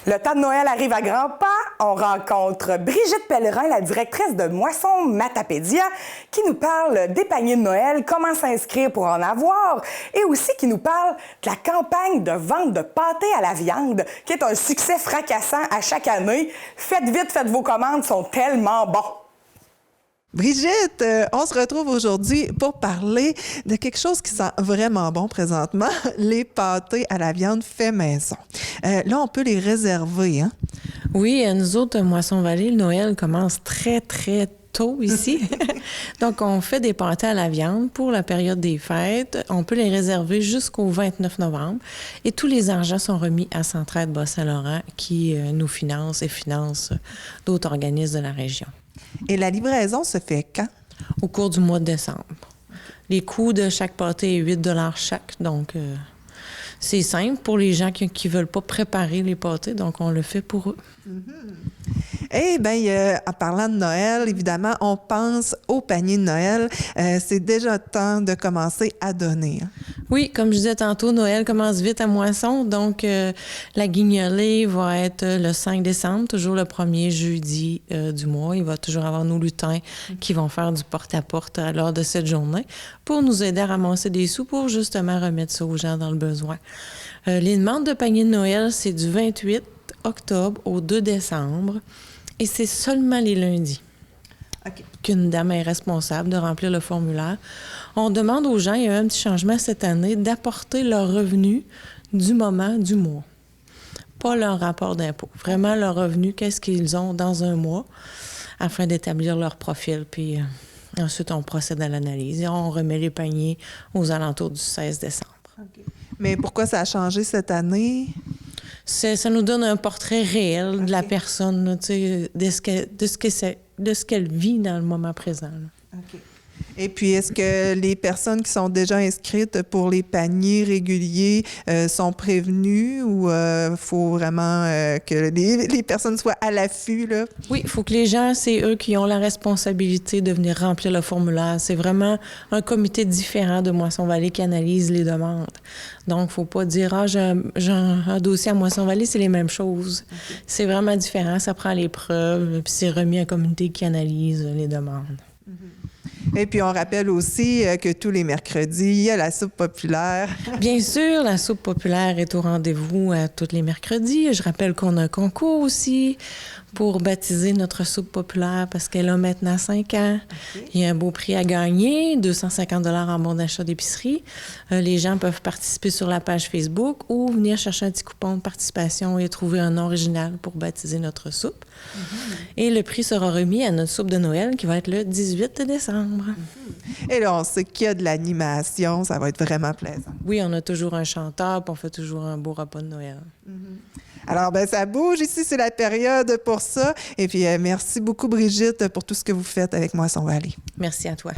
Le temps de Noël arrive à grands pas. On rencontre Brigitte Pellerin, la directrice de Moisson Matapédia, qui nous parle des paniers de Noël, comment s'inscrire pour en avoir, et aussi qui nous parle de la campagne de vente de pâté à la viande, qui est un succès fracassant à chaque année. Faites vite, faites vos commandes, sont tellement bons. Brigitte, on se retrouve aujourd'hui pour parler de quelque chose qui sent vraiment bon présentement, les pâtés à la viande fait maison. Là, on peut les réserver, hein? Oui, nous autres, Moisson-Vallée, le Noël commence très, très tôt ici. Donc, on fait des pâtés à la viande pour la période des fêtes. On peut les réserver jusqu'au 29 novembre. Et tous les argents sont remis à Centraide Bas-Saint-Laurent qui nous finance et finance d'autres organismes de la région. Et la livraison se fait quand? Au cours du mois de décembre. Les coûts de chaque pâté est 8 $ chaque. Donc, c'est simple pour les gens qui ne veulent pas préparer les pâtés. Donc, on le fait pour eux. Eh bien, en parlant de Noël, évidemment, on pense au panier de Noël. C'est déjà temps de commencer à donner, hein? Oui, comme je disais tantôt, Noël commence vite à Moisson. Donc, la guignolée va être le 5 décembre, toujours le premier jeudi du mois. Il va toujours avoir nos lutins qui vont faire du porte-à-porte lors de cette journée pour nous aider à ramasser des sous pour justement remettre ça aux gens dans le besoin. Les demandes de panier de Noël, c'est du 28 octobre au 2 décembre et c'est seulement les lundis. OK. Qu'une dame est responsable de remplir le formulaire. On demande aux gens, il y a eu un petit changement cette année, d'apporter leur revenu du moment du mois. Pas leur rapport d'impôt. Vraiment leur revenu, qu'est-ce qu'ils ont dans un mois, afin d'établir leur profil. Puis ensuite, on procède à l'analyse et on remet les paniers aux alentours du 16 décembre. Okay. Mais pourquoi ça a changé cette année? Ça nous donne un portrait réel de la personne, là, de ce qu'elle vit dans le moment présent. Là. OK. Et puis, est-ce que les personnes qui sont déjà inscrites pour les paniers réguliers sont prévenues ou faut vraiment que les personnes soient à l'affût, là? Oui, il faut que les gens, c'est eux qui ont la responsabilité de venir remplir le formulaire. C'est vraiment un comité différent de Moisson-Vallée qui analyse les demandes. Donc, il ne faut pas dire « Ah, j'ai un dossier à Moisson-Vallée », c'est les mêmes choses. Okay. C'est vraiment différent. Ça prend les preuves, puis c'est remis à un comité qui analyse les demandes. Et puis, on rappelle aussi que tous les mercredis, il y a la soupe populaire. Bien sûr, la soupe populaire est au rendez-vous tous les mercredis. Je rappelle qu'on a un concours aussi pour baptiser notre soupe populaire parce qu'elle a maintenant 5 ans. Okay. Il y a un beau prix à gagner, 250 $ en bon d'achat d'épicerie. Les gens peuvent participer sur la page Facebook ou venir chercher un petit coupon de participation et trouver un nom original pour baptiser notre soupe. Et le prix sera remis à notre soupe de Noël qui va être le 18 décembre. Et là, on sait qu'il y a de l'animation, ça va être vraiment plaisant. Oui, on a toujours un chanteur, puis on fait toujours un beau repas de Noël. Alors, ben ça bouge ici, c'est la période pour ça. Et puis, merci beaucoup, Brigitte, pour tout ce que vous faites avec Moisson-Vallée. Merci à toi.